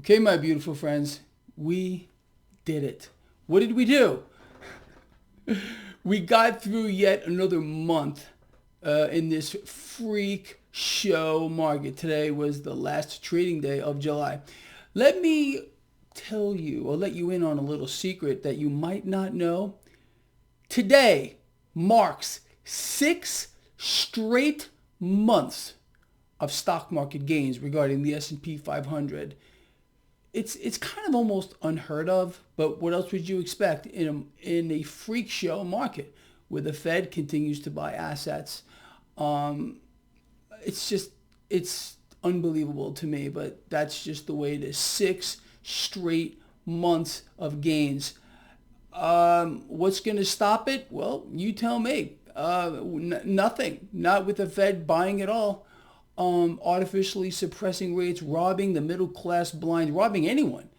Okay, my beautiful friends, we did it. What did we do? We got through yet another month in this freak show market. Today was the last trading day of July. Let me tell you, or let you in on a little secret that you might not know. Today marks 6 straight months of stock market gains regarding the S&P 500. It's kind of almost unheard of, but what else would you expect in a freak show market where the Fed continues to buy assets? It's unbelievable to me, but that's just the way it is. 6 straight months of gains. What's going to stop it? Well, you tell me. Nothing. Not with the Fed buying it all. Artificially suppressing rates, robbing the middle class blind, robbing anyone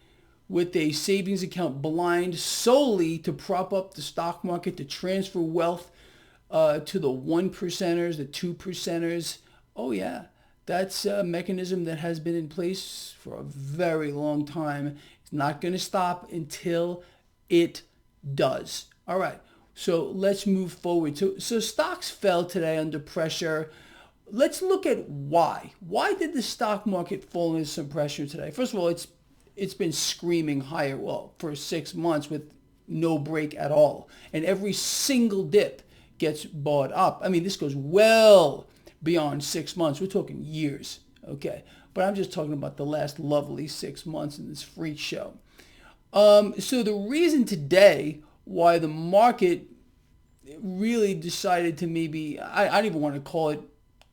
with a savings account blind solely to prop up the stock market, to transfer wealth to the 1%ers, the 2%ers. Oh yeah, that's a mechanism that has been in place for a very long time. It's not going to stop until it does. All right, so let's move forward. So stocks fell today under pressure. Let's look at why. Why did the stock market fall into some pressure today? First of all, it's been screaming higher, well, for 6 months with no break at all. And every single dip gets bought up. I mean, this goes well beyond 6 months. We're talking years, okay? But I'm just talking about the last lovely 6 months in this freak show. So the reason today why the market really decided to maybe, I don't even want to call it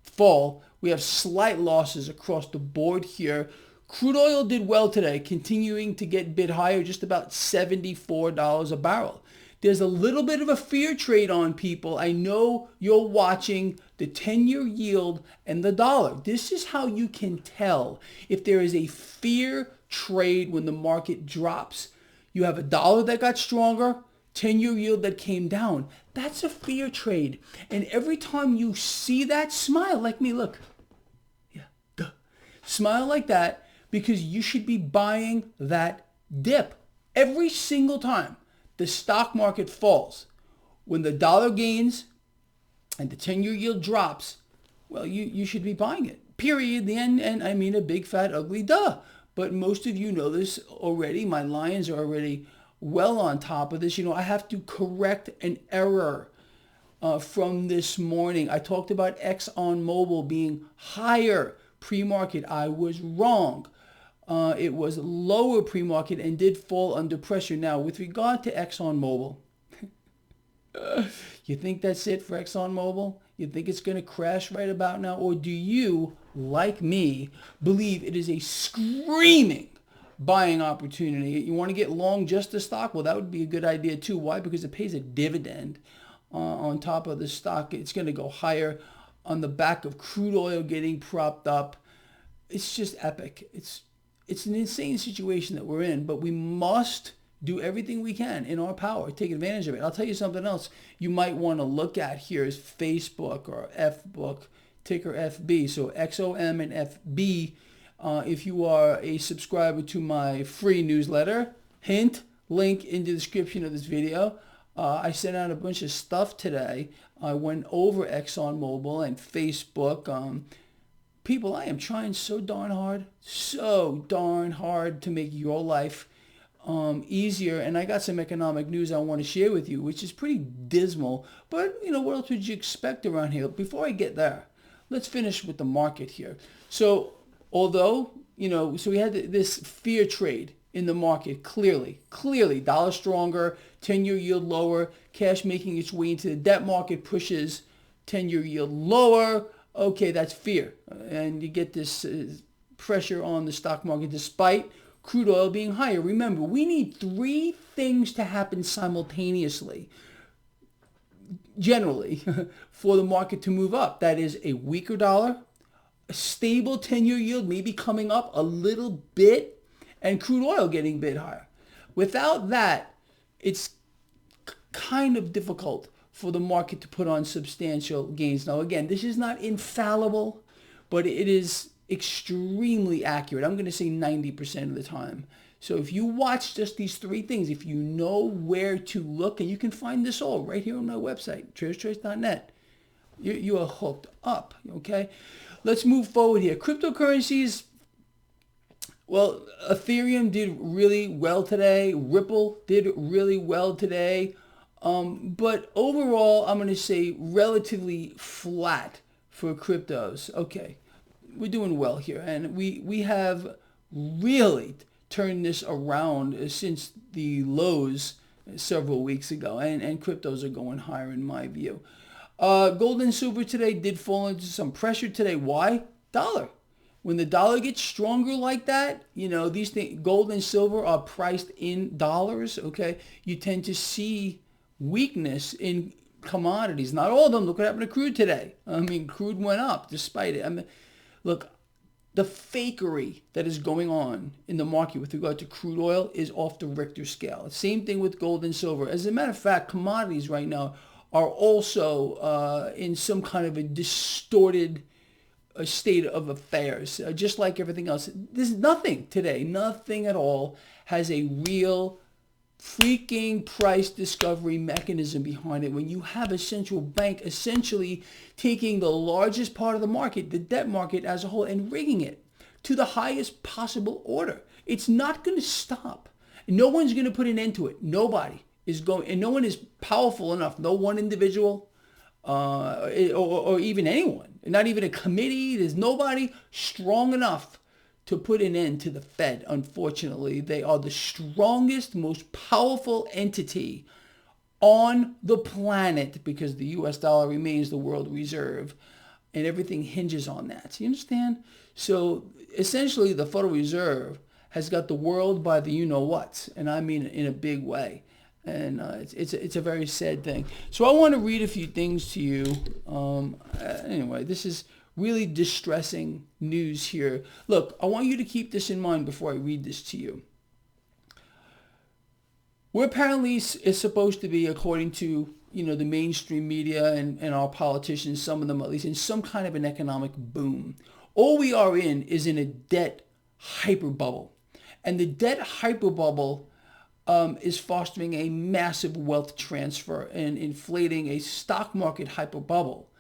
fall. We have slight losses across the board here. Crude oil did well today, continuing to get bid higher, just about $74 a barrel. There's a little bit of a fear trade on, people. I know you're watching the 10-year yield and the dollar. This is how you can tell if there is a fear trade when the market drops. You have a dollar that got stronger, 10-year yield that came down. That's a fear trade. And every time you see that, smile like me. Look. Yeah. Duh. Smile like that, because you should be buying that dip. Every single time the stock market falls, when the dollar gains and the 10-year yield drops, well, you should be buying it. Period. The end. And I mean a big, fat, ugly duh. But most of you know this already. My lions are already well on top of this. I have to correct an error from this morning. I talked about ExxonMobil being higher pre-market. I was wrong. It was lower pre-market and did fall under pressure. Now, with regard to ExxonMobil, you think that's it for ExxonMobil? You think it's going to crash right about now? Or do you, like me, believe it is a screaming buying opportunity? You want to get long just the stock? Well, that would be a good idea too. Why? Because it pays a dividend on top of the stock. It's going to go higher on the back of crude oil getting propped up. It's just epic. It's an insane situation that we're in, but we must do everything we can in our power, take advantage of it. I'll tell you something else you might want to look at here is Facebook or FBook, ticker FB. So XOM and FB. If you are a subscriber to my free newsletter, hint, link in the description of this video. I sent out a bunch of stuff today. I went over ExxonMobil and Facebook. People, I am trying so darn hard to make your life easier. And I got some economic news I want to share with you, which is pretty dismal. But, what else would you expect around here? Before I get there, let's finish with the market here. So, although, so we had this fear trade in the market, clearly, dollar stronger, 10-year yield lower, cash making its way into the debt market pushes 10-year yield lower. Okay, that's fear. And you get this pressure on the stock market despite crude oil being higher. Remember, we need 3 things to happen simultaneously, generally, for the market to move up. That is a weaker dollar, a stable 10-year yield maybe coming up a little bit, and crude oil getting a bit higher. Without that, it's kind of difficult for the market to put on substantial gains. Now, again, this is not infallible, but it is extremely accurate. I'm going to say 90% of the time. So if you watch just these three things, if you know where to look, and you can find this all right here on my website, traderschoice.net, you are hooked up, okay? Let's move forward here. Cryptocurrencies, well, Ethereum did really well today. Ripple did really well today. But overall, I'm going to say relatively flat for cryptos. Okay, we're doing well here. And we have really turned this around since the lows several weeks ago. And cryptos are going higher in my view. Gold and silver today did fall into some pressure today. Why? Dollar. When the dollar gets stronger like that, these things, gold and silver are priced in dollars, okay? You tend to see weakness in commodities. Not all of them. Look what happened to crude today. I mean, crude went up despite it. I mean, look, the fakery that is going on in the market with regard to crude oil is off the Richter scale. Same thing with gold and silver. As a matter of fact, commodities right now are also in some kind of a distorted state of affairs, just like everything else. There's nothing today, nothing at all has a real freaking price discovery mechanism behind it when you have a central bank essentially taking the largest part of the market, the debt market as a whole, and rigging it to the highest possible order. It's not going to stop. No one's going to put an end to it. Nobody is going, and no one is powerful enough, no one individual or even anyone, not even a committee. There's nobody strong enough to put an end to the Fed. Unfortunately, they are the strongest, most powerful entity on the planet because the US dollar remains the world reserve and everything hinges on that. You understand? So essentially the Federal Reserve has got the world by the you-know-what, and I mean in a big way. And it's a very sad thing. So I want to read a few things to you. Anyway, this is really distressing news here. Look, I want you to keep this in mind before I read this to you. We're apparently is supposed to be, according to the mainstream media and our politicians, some of them at least, in some kind of an economic boom. All we are in a debt hyper bubble, and the debt hyper bubble is fostering a massive wealth transfer and inflating a stock market hyper bubble.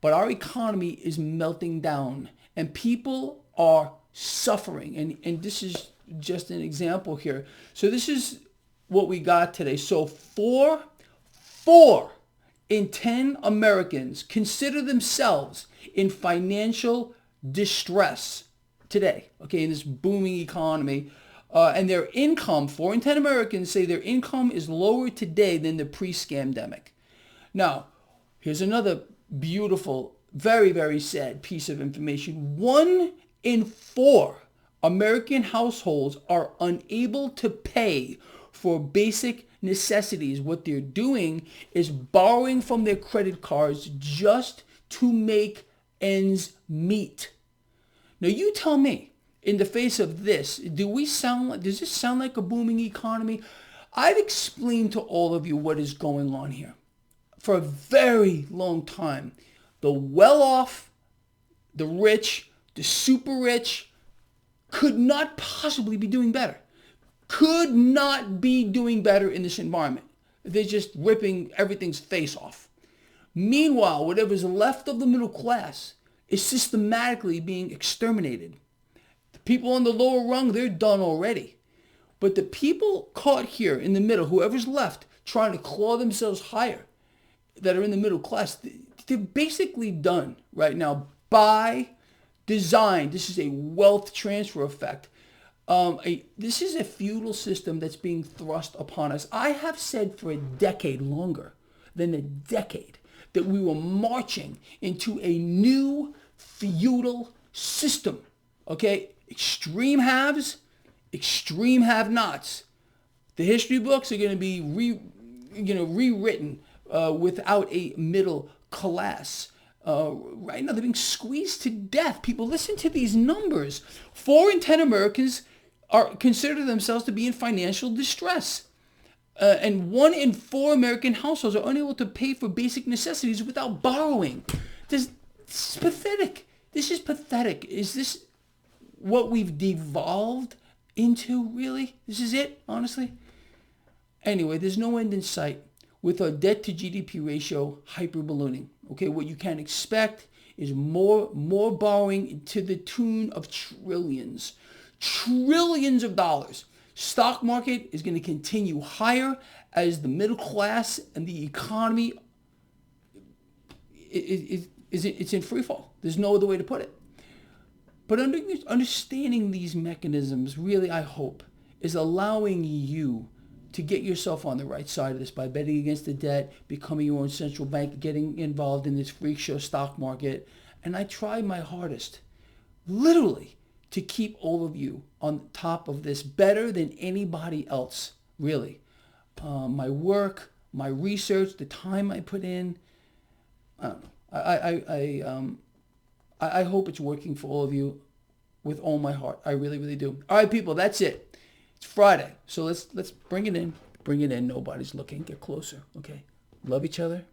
But our economy is melting down and people are suffering. And this is just an example here. So this is what we got today. So four in 10 Americans consider themselves in financial distress today, okay, in this booming economy. And their income, 4 in 10 Americans say their income is lower today than the pre-scamdemic. Now, here's another beautiful, very, very sad piece of information. 1 in 4 American households are unable to pay for basic necessities. What they're doing is borrowing from their credit cards just to make ends meet. Now, you tell me, in the face of this, does this sound like a booming economy? I've explained to all of you what is going on here for a very long time. The well-off, the rich, the super rich could not possibly be doing better. Could not be doing better in this environment. They're just ripping everything's face off. Meanwhile, whatever's left of the middle class is systematically being exterminated. People on the lower rung, they're done already. But the people caught here in the middle, whoever's left, trying to claw themselves higher, that are in the middle class, they're basically done right now by design. This is a wealth transfer effect. This is a feudal system that's being thrust upon us. I have said for a decade, longer than a decade, that we were marching into a new feudal system. Okay? Extreme haves, extreme have-nots. The history books are going to be rewritten without a middle class. Right now, they're being squeezed to death. People, listen to these numbers. 4 in 10 Americans consider themselves to be in financial distress. And 1 in 4 American households are unable to pay for basic necessities without borrowing. This is pathetic. This is pathetic. Is this what we've devolved into, really. This is it, honestly. Anyway, there's no end in sight with our debt to GDP ratio hyper-ballooning. Okay, what you can expect is more borrowing to the tune of trillions of dollars. Stock market is going to continue higher as the middle class and the economy it's in free fall. There's no other way to put it. But understanding these mechanisms, really, I hope, is allowing you to get yourself on the right side of this by betting against the debt, becoming your own central bank, getting involved in this freak show stock market. And I try my hardest, literally, to keep all of you on top of this better than anybody else, really. My work, my research, the time I put in, I don't know. I hope it's working for all of you with all my heart. I really, really do. All right, people, that's it. It's Friday, so let's bring it in. Bring it in. Nobody's looking. Get closer, okay? Love each other.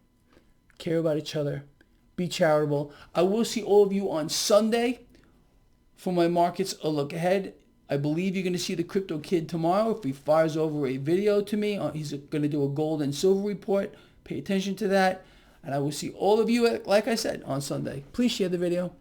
Care about each other. Be charitable. I will see all of you on Sunday for my markets a look ahead. I believe you're going to see the Crypto Kid tomorrow. If he fires over a video to me, he's going to do a gold and silver report. Pay attention to that. And I will see all of you, like I said, on Sunday. Please share the video.